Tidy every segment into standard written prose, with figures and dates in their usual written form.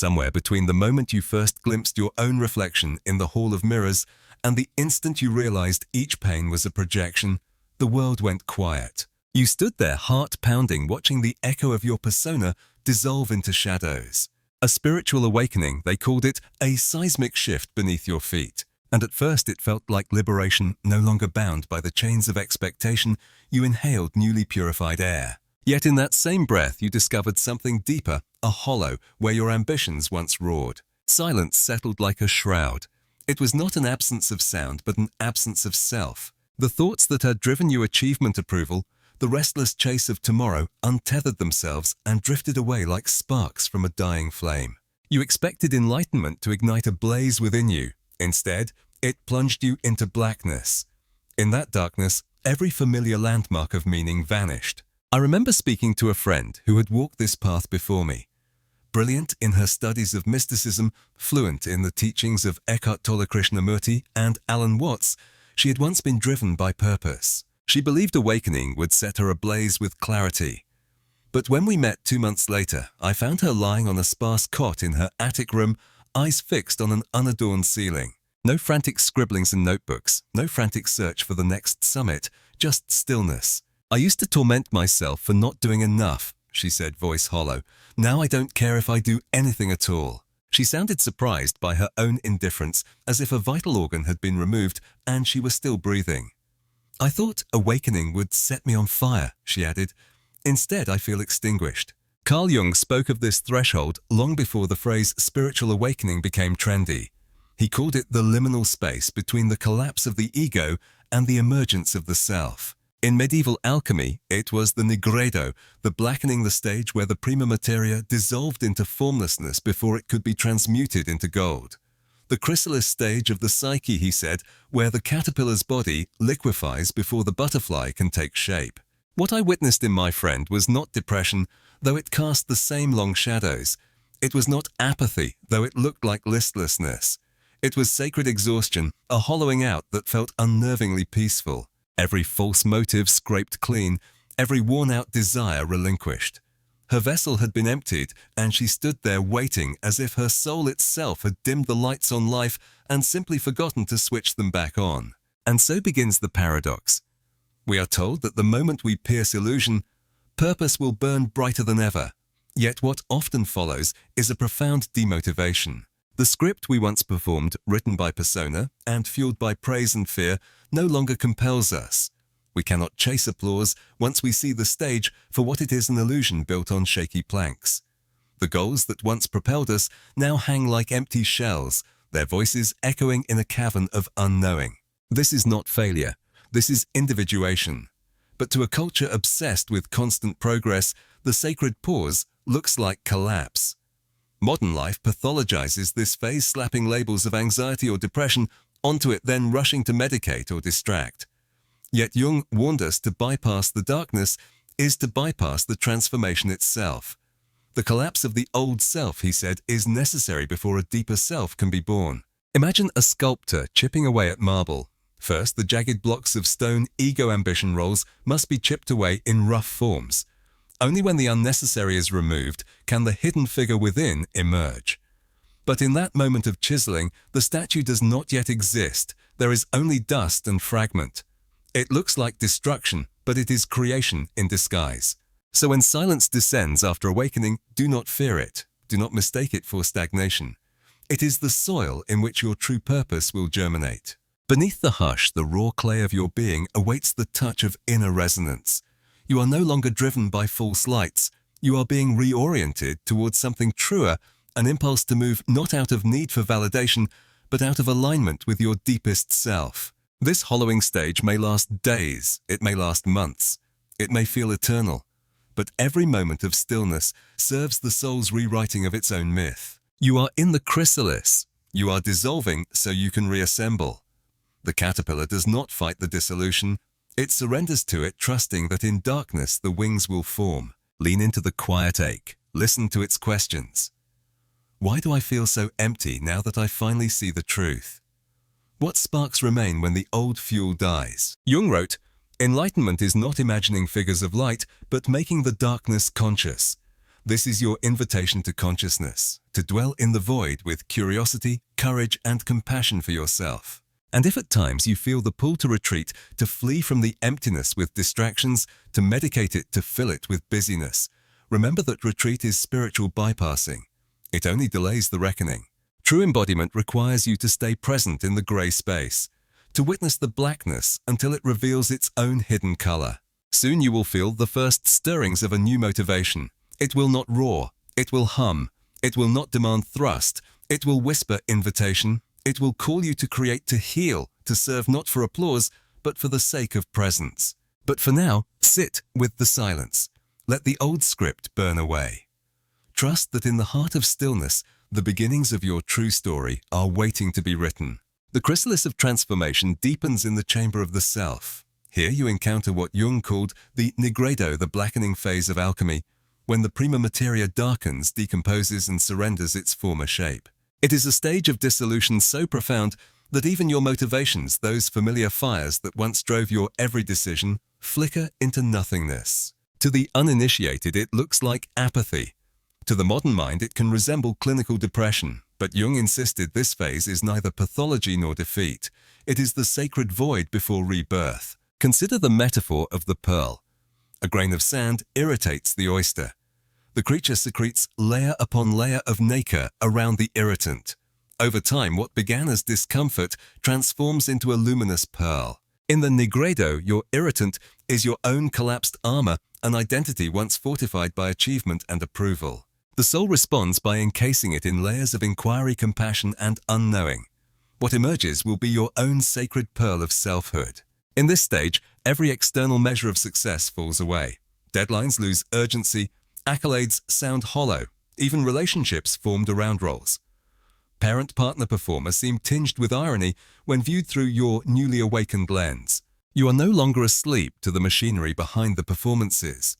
Somewhere between the moment you first glimpsed your own reflection in the hall of mirrors and the instant you realized each pane was a projection, the world went quiet. You stood there heart pounding, watching the echo of your persona dissolve into shadows. A spiritual awakening, they called it, a seismic shift beneath your feet. And at first it felt like liberation, no longer bound by the chains of expectation. You inhaled newly purified air. Yet in that same breath you discovered something deeper, a hollow where your ambitions once roared. Silence settled like a shroud. It was not an absence of sound, but an absence of self. The thoughts that had driven you achievement approval, the restless chase of tomorrow, untethered themselves and drifted away like sparks from a dying flame. You expected enlightenment to ignite a blaze within you. Instead, it plunged you into blackness. In that darkness, every familiar landmark of meaning vanished. I remember speaking to a friend who had walked this path before me. Brilliant in her studies of mysticism, fluent in the teachings of Eckhart Tolle Krishnamurti and Alan Watts, she had once been driven by purpose. She believed awakening would set her ablaze with clarity. But when we met 2 months later, I found her lying on a sparse cot in her attic room, eyes fixed on an unadorned ceiling. No frantic scribblings and notebooks, no frantic search for the next summit, just stillness. "I used to torment myself for not doing enough," she said, voice hollow. "Now I don't care if I do anything at all." She sounded surprised by her own indifference, as if a vital organ had been removed and she was still breathing. "I thought awakening would set me on fire," she added. "Instead, I feel extinguished." Carl Jung spoke of this threshold long before the phrase spiritual awakening became trendy. He called it the liminal space between the collapse of the ego and the emergence of the self. In medieval alchemy, it was the Negrado, the blackening the stage where the prima materia dissolved into formlessness before it could be transmuted into gold. The chrysalis stage of the psyche, he said, where the caterpillar's body liquefies before the butterfly can take shape. What I witnessed in my friend was not depression, though it cast the same long shadows. It was not apathy, though it looked like listlessness. It was sacred exhaustion, a hollowing out that felt unnervingly peaceful. Every false motive scraped clean, every worn-out desire relinquished. Her vessel had been emptied, and she stood there waiting as if her soul itself had dimmed the lights on life and simply forgotten to switch them back on. And so begins the paradox. We are told that the moment we pierce illusion, purpose will burn brighter than ever. Yet what often follows is a profound demotivation. The script we once performed, written by persona and fueled by praise and fear, no longer compels us. We cannot chase applause once we see the stage for what it is, an illusion built on shaky planks. The goals that once propelled us now hang like empty shells, their voices echoing in a cavern of unknowing. This is not failure. This is individuation. But to a culture obsessed with constant progress, the sacred pause looks like collapse. Modern life pathologizes this phase, slapping labels of anxiety or depression onto it, then rushing to medicate or distract. Yet Jung warned us to bypass the darkness is to bypass the transformation itself. The collapse of the old self, he said, is necessary before a deeper self can be born. Imagine a sculptor chipping away at marble. First, the jagged blocks of stone ego ambition rolls must be chipped away in rough forms. Only when the unnecessary is removed can the hidden figure within emerge. But in that moment of chiseling, the statue does not yet exist. There is only dust and fragment. It looks like destruction, but it is creation in disguise. So when silence descends after awakening, do not fear it. Do not mistake it for stagnation. It is the soil in which your true purpose will germinate. Beneath the hush, the raw clay of your being awaits the touch of inner resonance. You are no longer driven by false lights. You are being reoriented towards something truer, an impulse to move not out of need for validation, but out of alignment with your deepest self. This hollowing stage may last days, it may last months, it may feel eternal, but every moment of stillness serves the soul's rewriting of its own myth. You are in the chrysalis. You are dissolving so you can reassemble. The caterpillar does not fight the dissolution. It surrenders to it, trusting that in darkness the wings will form. Lean into the quiet ache. Listen to its questions. Why do I feel so empty now that I finally see the truth? What sparks remain when the old fuel dies? Jung wrote, "Enlightenment is not imagining figures of light, but making the darkness conscious. This is your invitation to consciousness, to dwell in the void with curiosity, courage, and compassion for yourself. And if at times you feel the pull to retreat, to flee from the emptiness with distractions, to medicate it, to fill it with busyness, remember that retreat is spiritual bypassing. It only delays the reckoning. True embodiment requires you to stay present in the grey space, to witness the blackness until it reveals its own hidden color. Soon you will feel the first stirrings of a new motivation. It will not roar, it will hum, it will not demand thrust, it will whisper invitation, it will call you to create, to heal, to serve not for applause, but for the sake of presence. But for now, sit with the silence. Let the old script burn away. Trust that in the heart of stillness, the beginnings of your true story are waiting to be written. The chrysalis of transformation deepens in the chamber of the self. Here you encounter what Jung called the Negrado, the blackening phase of alchemy, when the prima materia darkens, decomposes, and surrenders its former shape. It is a stage of dissolution so profound that even your motivations, those familiar fires that once drove your every decision, flicker into nothingness. To the uninitiated, it looks like apathy. To the modern mind, it can resemble clinical depression, but Jung insisted this phase is neither pathology nor defeat. It is the sacred void before rebirth. Consider the metaphor of the pearl. A grain of sand irritates the oyster. The creature secretes layer upon layer of nacre around the irritant. Over time, what began as discomfort transforms into a luminous pearl. In the Negrado, your irritant is your own collapsed armor, an identity once fortified by achievement and approval. The soul responds by encasing it in layers of inquiry, compassion, and unknowing. What emerges will be your own sacred pearl of selfhood. In this stage, every external measure of success falls away. Deadlines lose urgency, accolades sound hollow, even relationships formed around roles. Parent-partner performers seem tinged with irony when viewed through your newly awakened lens. You are no longer asleep to the machinery behind the performances.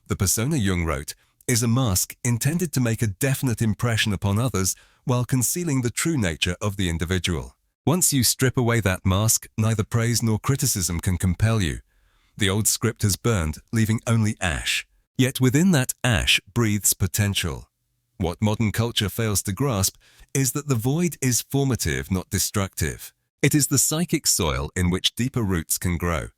The persona Jung wrote is a mask intended to make a definite impression upon others while concealing the true nature of the individual. Once you strip away that mask, neither praise nor criticism can compel you. The old script has burned, leaving only ash. Yet within that ash breathes potential. What modern culture fails to grasp is that the void is formative, not destructive. It is the psychic soil in which deeper roots can grow.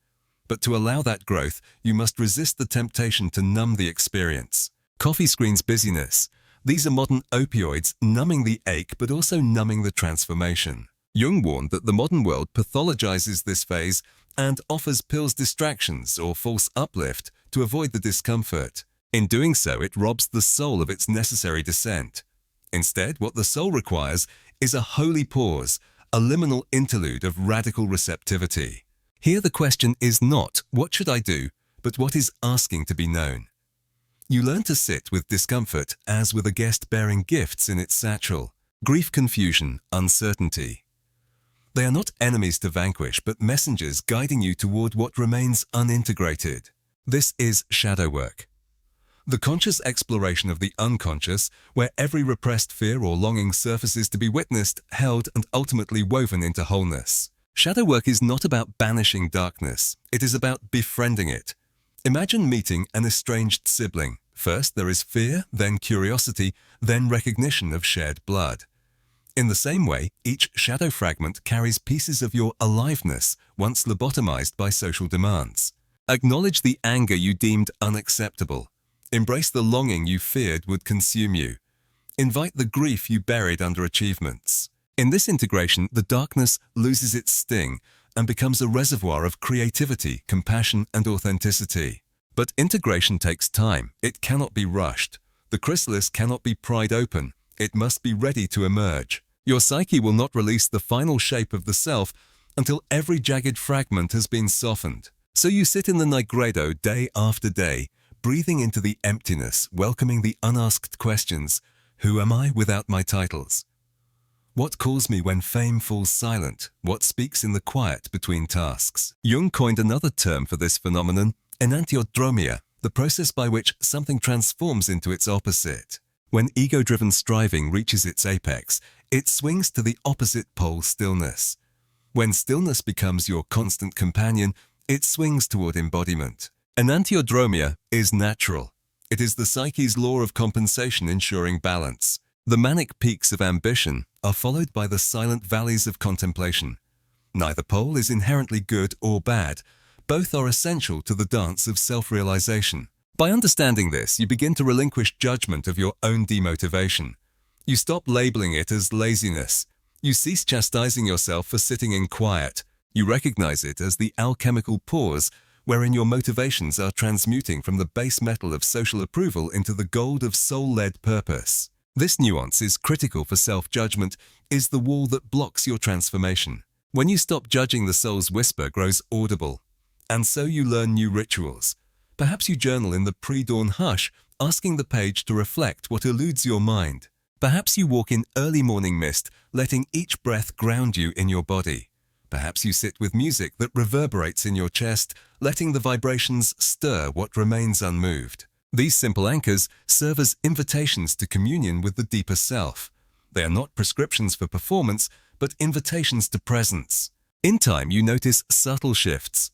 But to allow that growth, you must resist the temptation to numb the experience. Coffee screens busyness. These are modern opioids, numbing the ache but also numbing the transformation. Jung warned that the modern world pathologizes this phase and offers pills distractions or false uplift to avoid the discomfort. In doing so, it robs the soul of its necessary descent. Instead, what the soul requires is a holy pause, a liminal interlude of radical receptivity. Here the question is not, what should I do, but what is asking to be known. You learn to sit with discomfort as with a guest bearing gifts in its satchel. Grief, confusion, uncertainty. They are not enemies to vanquish, but messengers guiding you toward what remains unintegrated. This is shadow work. The conscious exploration of the unconscious, where every repressed fear or longing surfaces to be witnessed, held, and ultimately woven into wholeness. Shadow work is not about banishing darkness. It is about befriending it. Imagine meeting an estranged sibling. First there is fear, then curiosity, then recognition of shared blood. In the same way, each shadow fragment carries pieces of your aliveness, once lobotomized by social demands. Acknowledge the anger you deemed unacceptable. Embrace the longing you feared would consume you. Invite the grief you buried under achievements. In this integration, the darkness loses its sting and becomes a reservoir of creativity, compassion, and authenticity. But integration takes time. It cannot be rushed. The chrysalis cannot be pried open. It must be ready to emerge. Your psyche will not release the final shape of the self until every jagged fragment has been softened. So you sit in the Negrado day after day, breathing into the emptiness, welcoming the unasked questions. Who am I without my titles? What calls me when fame falls silent? What speaks in the quiet between tasks? Jung coined another term for this phenomenon, Anantiodroia, the process by which something transforms into its opposite. When ego-driven striving reaches its apex, it swings to the opposite pole, stillness. When stillness becomes your constant companion, it swings toward embodiment. Anantiodroia is natural. It is the psyche's law of compensation ensuring balance. The manic peaks of ambition are followed by the silent valleys of contemplation. Neither pole is inherently good or bad. Both are essential to the dance of self-realization. By understanding this, you begin to relinquish judgment of your own demotivation. You stop labeling it as laziness. You cease chastising yourself for sitting in quiet. You recognize it as the alchemical pause wherein your motivations are transmuting from the base metal of social approval into the gold of soul-led purpose. This nuance is critical for self-judgment, is the wall that blocks your transformation. When you stop judging, the soul's whisper grows audible. And so you learn new rituals. Perhaps you journal in the pre-dawn hush, asking the page to reflect what eludes your mind. Perhaps you walk in early morning mist, letting each breath ground you in your body. Perhaps you sit with music that reverberates in your chest, letting the vibrations stir what remains unmoved. These simple anchors serve as invitations to communion with the deeper self. They are not prescriptions for performance, but invitations to presence. In time, you notice subtle shifts.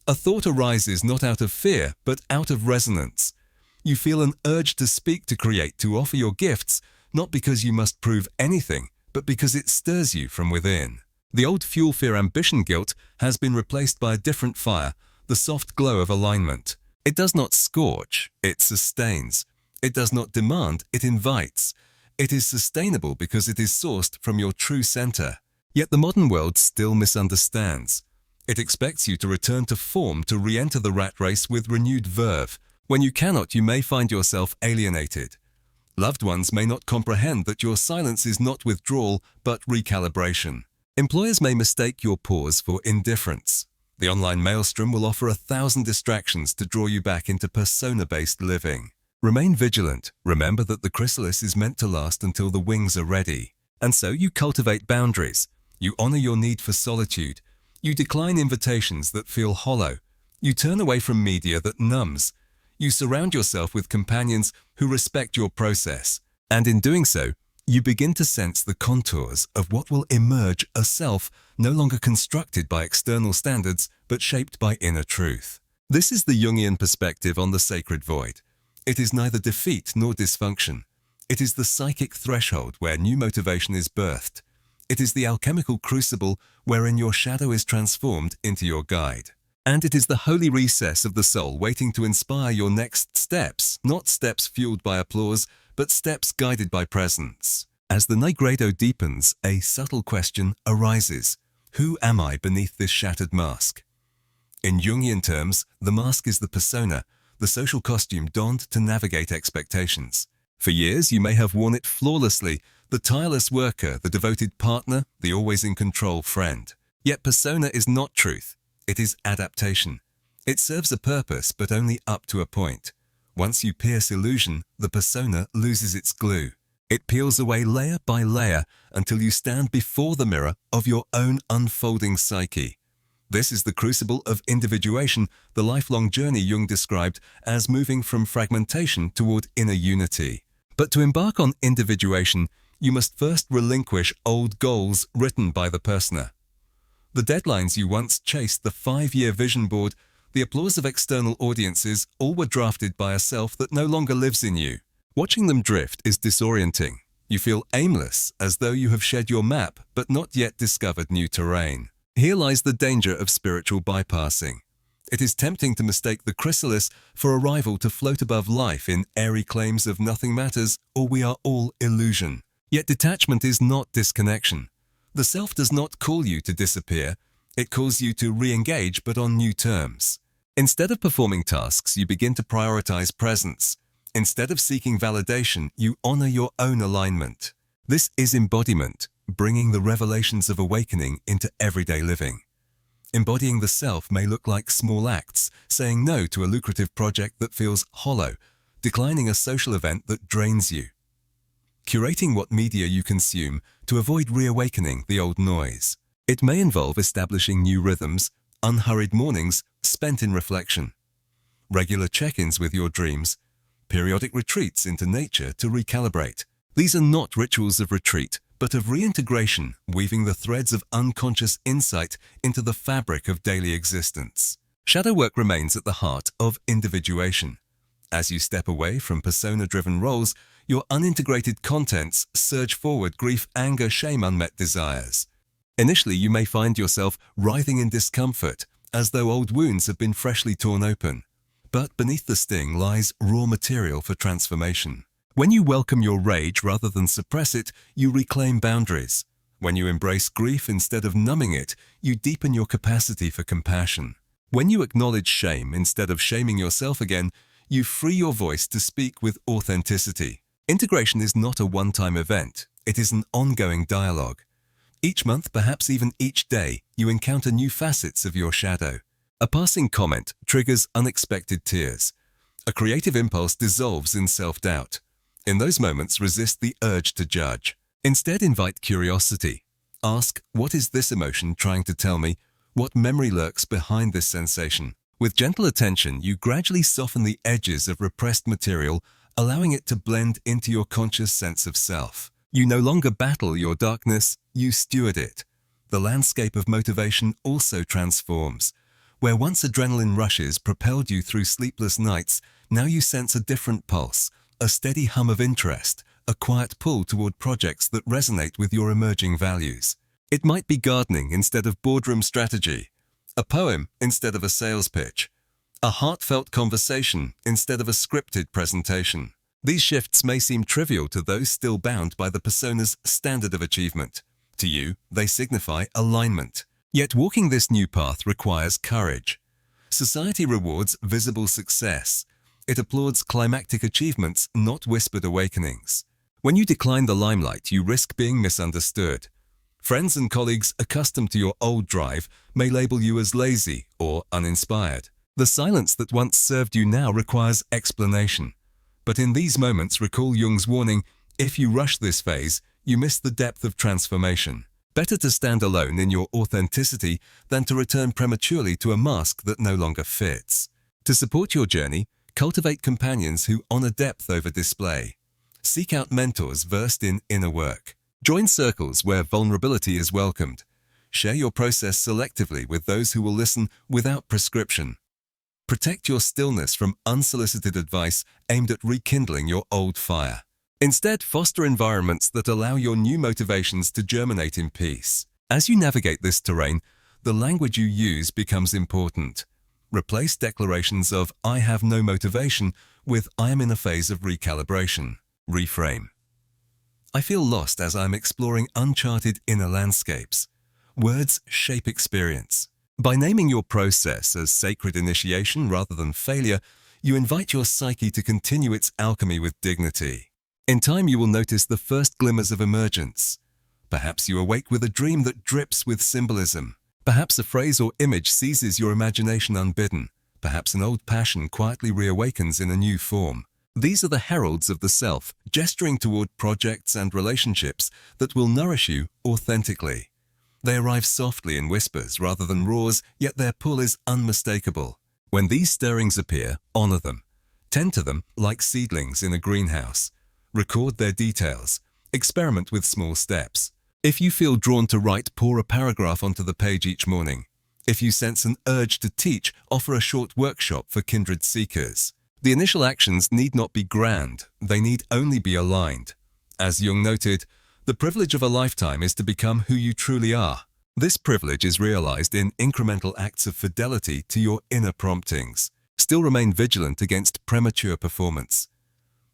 A thought arises not out of fear, but out of resonance. You feel an urge to speak, to create, to offer your gifts, not because you must prove anything, but because it stirs you from within. The old fuel, fear, ambition, guilt has been replaced by a different fire, the soft glow of alignment. It does not scorch, it sustains. It does not demand, it invites. It is sustainable because it is sourced from your true center. Yet the modern world still misunderstands. It expects you to return to form, to re-enter the rat race with renewed verve. When you cannot, you may find yourself alienated. Loved ones may not comprehend that your silence is not withdrawal, but recalibration. Employers may mistake your pause for indifference. The online maelstrom will offer 1,000 distractions to draw you back into persona-based living. Remain vigilant. Remember that the chrysalis is meant to last until the wings are ready. And so you cultivate boundaries. You honor your need for solitude. You decline invitations that feel hollow. You turn away from media that numbs. You surround yourself with companions who respect your process. And in doing so, you begin to sense the contours of what will emerge, a self no longer constructed by external standards, but shaped by inner truth. This is the Jungian perspective on the sacred void. It is neither defeat nor dysfunction. It is the psychic threshold where new motivation is birthed. It is the alchemical crucible wherein your shadow is transformed into your guide. And it is the holy recess of the soul waiting to inspire your next steps, not steps fueled by applause, but steps guided by presence. As the Negrado deepens, a subtle question arises. Who am I beneath this shattered mask? In Jungian terms, the mask is the persona, the social costume donned to navigate expectations. For years, you may have worn it flawlessly, the tireless worker, the devoted partner, the always in control friend. Yet persona is not truth. It is adaptation. It serves a purpose, but only up to a point. Once you pierce illusion, the persona loses its glue. It peels away layer by layer until you stand before the mirror of your own unfolding psyche. This is the crucible of individuation, the lifelong journey Jung described as moving from fragmentation toward inner unity. But to embark on individuation, you must first relinquish old goals written by the persona. The deadlines you once chased, the 5-year vision board, the applause of external audiences, all were drafted by a self that no longer lives in you. Watching them drift is disorienting. You feel aimless, as though you have shed your map but not yet discovered new terrain. Here lies the danger of spiritual bypassing. It is tempting to mistake the chrysalis for a rival to float above life in airy claims of nothing matters or we are all illusion. Yet detachment is not disconnection. The self does not call you to disappear. It calls you to re-engage, but on new terms. Instead of performing tasks, you begin to prioritize presence. Instead of seeking validation, you honor your own alignment. This is embodiment, bringing the revelations of awakening into everyday living. Embodying the self may look like small acts, saying no to a lucrative project that feels hollow, declining a social event that drains you. Curating what media you consume to avoid reawakening the old noise. It may involve establishing new rhythms, unhurried mornings spent in reflection, regular check-ins with your dreams, periodic retreats into nature to recalibrate. These are not rituals of retreat, but of reintegration, weaving the threads of unconscious insight into the fabric of daily existence. Shadow work remains at the heart of individuation. As you step away from persona-driven roles, your unintegrated contents surge forward grief, anger, shame, unmet desires. Initially, you may find yourself writhing in discomfort, as though old wounds have been freshly torn open. But beneath the sting lies raw material for transformation. When you welcome your rage rather than suppress it, you reclaim boundaries. When you embrace grief instead of numbing it, you deepen your capacity for compassion. When you acknowledge shame instead of shaming yourself again, you free your voice to speak with authenticity. Integration is not a one-time event. It is an ongoing dialogue. Each month, perhaps even each day, you encounter new facets of your shadow. A passing comment triggers unexpected tears. A creative impulse dissolves in self-doubt. In those moments, resist the urge to judge. Instead, invite curiosity. Ask, what is this emotion trying to tell me? What memory lurks behind this sensation? With gentle attention, you gradually soften the edges of repressed material, allowing it to blend into your conscious sense of self. You no longer battle your darkness, you steward it. The landscape of motivation also transforms. Where once adrenaline rushes propelled you through sleepless nights, now you sense a different pulse, a steady hum of interest, a quiet pull toward projects that resonate with your emerging values. It might be gardening instead of boardroom strategy, a poem instead of a sales pitch, a heartfelt conversation instead of a scripted presentation. These shifts may seem trivial to those still bound by the persona's standard of achievement. To you, they signify alignment. Yet walking this new path requires courage. Society rewards visible success. It applauds climactic achievements, not whispered awakenings. When you decline the limelight, you risk being misunderstood. Friends and colleagues accustomed to your old drive may label you as lazy or uninspired. The silence that once served you now requires explanation. But in these moments, recall Jung's warning, if you rush this phase, you miss the depth of transformation. Better to stand alone in your authenticity than to return prematurely to a mask that no longer fits. To support your journey, cultivate companions who honor depth over display. Seek out mentors versed in inner work. Join circles where vulnerability is welcomed. Share your process selectively with those who will listen without prescription. Protect your stillness from unsolicited advice aimed at rekindling your old fire. Instead, foster environments that allow your new motivations to germinate in peace. As you navigate this terrain, the language you use becomes important. Replace declarations of "I have no motivation" with "I am in a phase of recalibration." Reframe. I feel lost as I'm exploring uncharted inner landscapes. Words shape experience. By naming your process as sacred initiation rather than failure, you invite your psyche to continue its alchemy with dignity. In time, you will notice the first glimmers of emergence. Perhaps you awake with a dream that drips with symbolism. Perhaps a phrase or image seizes your imagination unbidden. Perhaps an old passion quietly reawakens in a new form. These are the heralds of the self, gesturing toward projects and relationships that will nourish you authentically. They arrive softly in whispers rather than roars, yet their pull is unmistakable. When these stirrings appear, honor them. Tend to them like seedlings in a greenhouse. Record their details. Experiment with small steps. If you feel drawn to write, pour a paragraph onto the page each morning. If you sense an urge to teach, offer a short workshop for kindred seekers. The initial actions need not be grand, they need only be aligned. As Jung noted, the privilege of a lifetime is to become who you truly are. This privilege is realized in incremental acts of fidelity to your inner promptings. Still remain vigilant against premature performance.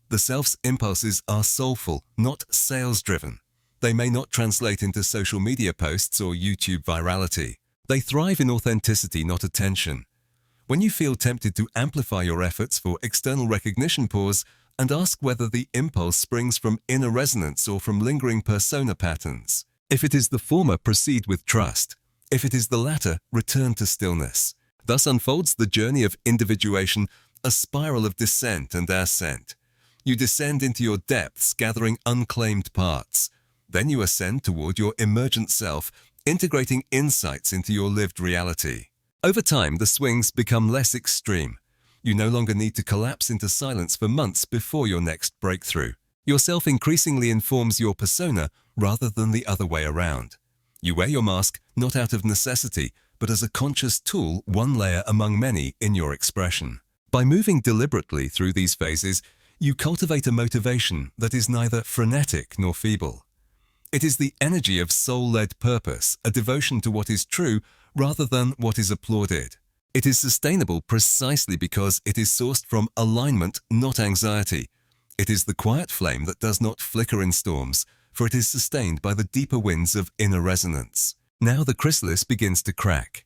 The self's impulses are soulful, not sales-driven. They may not translate into social media posts or YouTube virality. They thrive in authenticity, not attention. When you feel tempted to amplify your efforts for external recognition, pause and ask whether the impulse springs from inner resonance or from lingering persona patterns. If it is the former, proceed with trust. If it is the latter, return to stillness. Thus unfolds the journey of individuation, a spiral of descent and ascent. You descend into your depths, gathering unclaimed parts. Then you ascend toward your emergent self, integrating insights into your lived reality. Over time, the swings become less extreme. You no longer need to collapse into silence for months before your next breakthrough. Your self increasingly informs your persona rather than the other way around. You wear your mask not out of necessity, but as a conscious tool, one layer among many in your expression. By moving deliberately through these phases, you cultivate a motivation that is neither frenetic nor feeble. It is the energy of soul-led purpose, a devotion to what is true rather than what is applauded. It is sustainable precisely because it is sourced from alignment, not anxiety. It is the quiet flame that does not flicker in storms, for it is sustained by the deeper winds of inner resonance. Now the chrysalis begins to crack.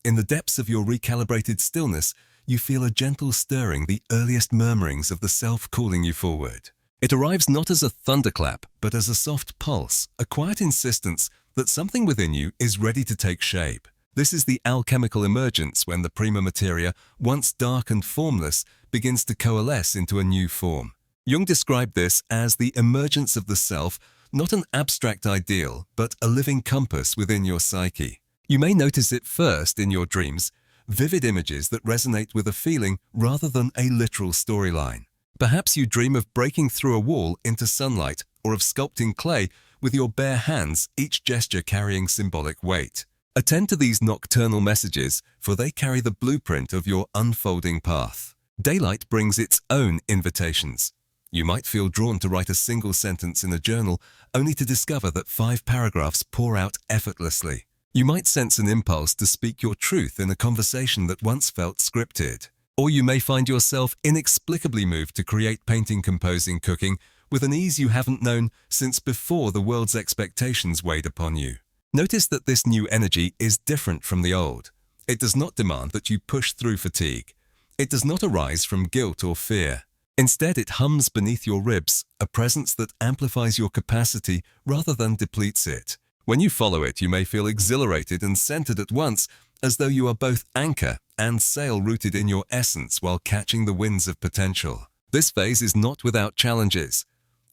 In the depths of your recalibrated stillness, you feel a gentle stirring, the earliest murmurings of the self calling you forward. It arrives not as a thunderclap, but as a soft pulse, a quiet insistence that something within you is ready to take shape. This is the alchemical emergence, when the prima materia, once dark and formless, begins to coalesce into a new form. Jung described this as the emergence of the self, not an abstract ideal, but a living compass within your psyche. You may notice it first in your dreams, vivid images that resonate with a feeling rather than a literal storyline. Perhaps you dream of breaking through a wall into sunlight, or of sculpting clay with your bare hands, each gesture carrying symbolic weight. Attend to these nocturnal messages, for they carry the blueprint of your unfolding path. Daylight brings its own invitations. You might feel drawn to write a single sentence in a journal, only to discover that 5 paragraphs pour out effortlessly. You might sense an impulse to speak your truth in a conversation that once felt scripted. Or you may find yourself inexplicably moved to create painting, composing, cooking, with an ease you haven't known since before the world's expectations weighed upon you. Notice that this new energy is different from the old. It does not demand that you push through fatigue. It does not arise from guilt or fear. Instead, it hums beneath your ribs, a presence that amplifies your capacity rather than depletes it. When you follow it, you may feel exhilarated and centered at once, as though you are both anchor and sail rooted in your essence while catching the winds of potential. This phase is not without challenges.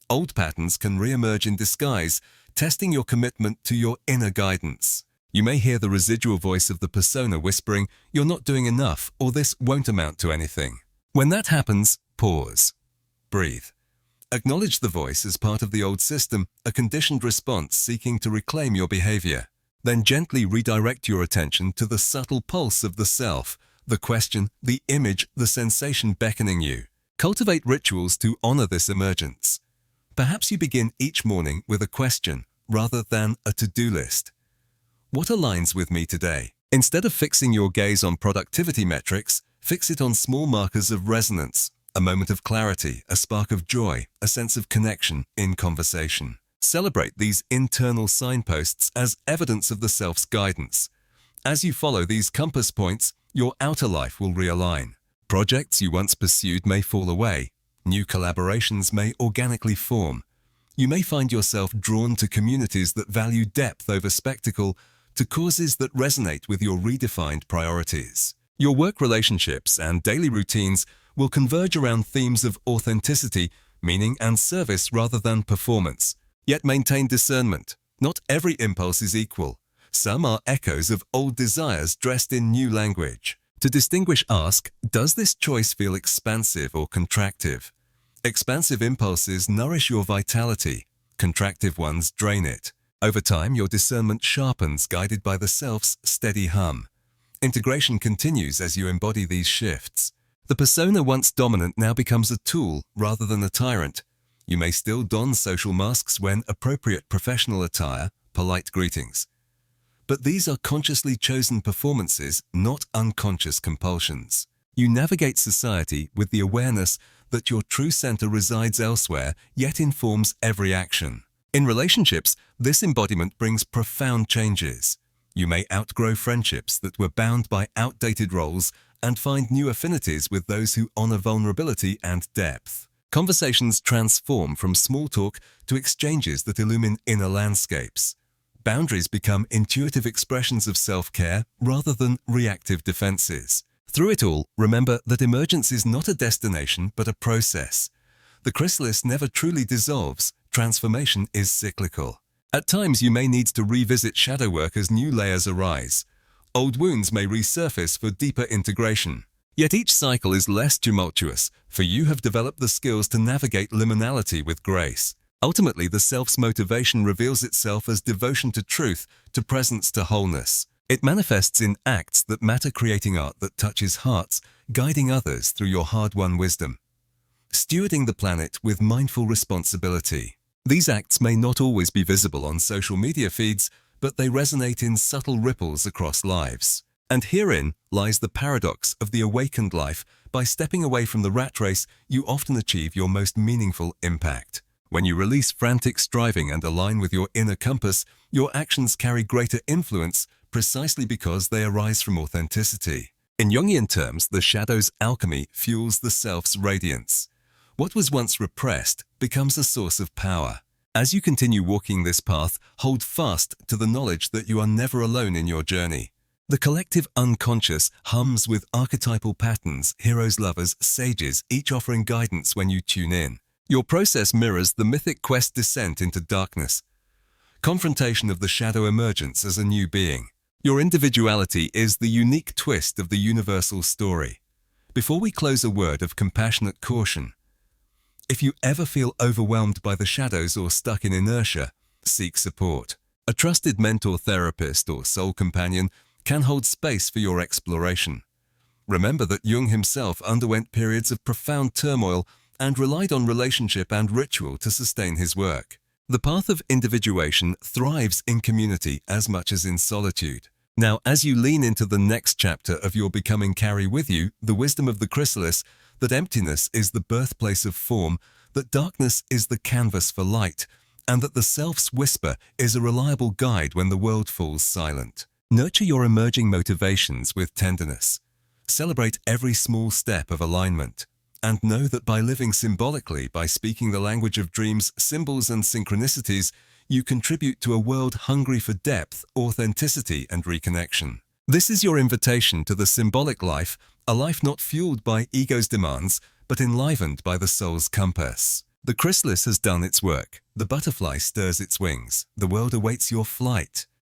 Old patterns can re-emerge in disguise, testing your commitment to your inner guidance. You may hear the residual voice of the persona whispering, "You're not doing enough," or "This won't amount to anything." When that happens, pause. Breathe. Acknowledge the voice as part of the old system, a conditioned response seeking to reclaim your behavior. Then gently redirect your attention to the subtle pulse of the self, the question, the image, the sensation beckoning you. Cultivate rituals to honor this emergence. Perhaps you begin each morning with a question rather than a to-do list. What aligns with me today? Instead of fixing your gaze on productivity metrics, fix it on small markers of resonance, a moment of clarity, a spark of joy, a sense of connection in conversation. Celebrate these internal signposts as evidence of the self's guidance. As you follow these compass points, your outer life will realign. Projects you once pursued may fall away. New collaborations may organically form. You may find yourself drawn to communities that value depth over spectacle, to causes that resonate with your redefined priorities. Your work relationships and daily routines will converge around themes of authenticity, meaning and service rather than performance. Yet maintain discernment. Not every impulse is equal. Some are echoes of old desires dressed in new language. To distinguish, ask, does this choice feel expansive or contractive? Expansive impulses nourish your vitality. Contractive ones drain it. Over time, your discernment sharpens, guided by the self's steady hum. Integration continues as you embody these shifts. The persona once dominant now becomes a tool rather than a tyrant. You may still don social masks when appropriate professional attire, polite greetings. But these are consciously chosen performances, not unconscious compulsions. You navigate society with the awareness that your true center resides elsewhere, yet informs every action. In relationships, this embodiment brings profound changes. You may outgrow friendships that were bound by outdated roles and find new affinities with those who honor vulnerability and depth. Conversations transform from small talk to exchanges that illumine inner landscapes. Boundaries become intuitive expressions of self-care rather than reactive defenses. Through it all, remember that emergence is not a destination but a process. The chrysalis never truly dissolves. Transformation is cyclical. At times, you may need to revisit shadow work as new layers arise. Old wounds may resurface for deeper integration. Yet each cycle is less tumultuous, for you have developed the skills to navigate liminality with grace. Ultimately, the self's motivation reveals itself as devotion to truth, to presence, to wholeness. It manifests in acts that matter, creating art that touches hearts, guiding others through your hard-won wisdom. Stewarding the planet with mindful responsibility. These acts may not always be visible on social media feeds, but they resonate in subtle ripples across lives. And herein lies the paradox of the awakened life. By stepping away from the rat race, you often achieve your most meaningful impact. When you release frantic striving and align with your inner compass, your actions carry greater influence precisely because they arise from authenticity. In Jungian terms, the shadow's alchemy fuels the self's radiance. What was once repressed becomes a source of power. As you continue walking this path, hold fast to the knowledge that you are never alone in your journey. The collective unconscious hums with archetypal patterns, heroes, lovers, sages, each offering guidance when you tune in. Your process mirrors the mythic quest descent into darkness, confrontation of the shadow emergence as a new being. Your individuality is the unique twist of the universal story. Before we close, a word of compassionate caution. If you ever feel overwhelmed by the shadows or stuck in inertia, seek support. A trusted mentor, therapist, or soul companion can hold space for your exploration. Remember that Jung himself underwent periods of profound turmoil and relied on relationship and ritual to sustain his work. The path of individuation thrives in community as much as in solitude. Now, as you lean into the next chapter of your becoming, carry with you the wisdom of the chrysalis, that emptiness is the birthplace of form, that darkness is the canvas for light, and that the self's whisper is a reliable guide when the world falls silent. Nurture your emerging motivations with tenderness. Celebrate every small step of alignment. And know that by living symbolically, by speaking the language of dreams, symbols, and synchronicities, you contribute to a world hungry for depth, authenticity, and reconnection. This is your invitation to the symbolic life, a life not fueled by ego's demands, but enlivened by the soul's compass. The chrysalis has done its work. The butterfly stirs its wings. The world awaits your flight.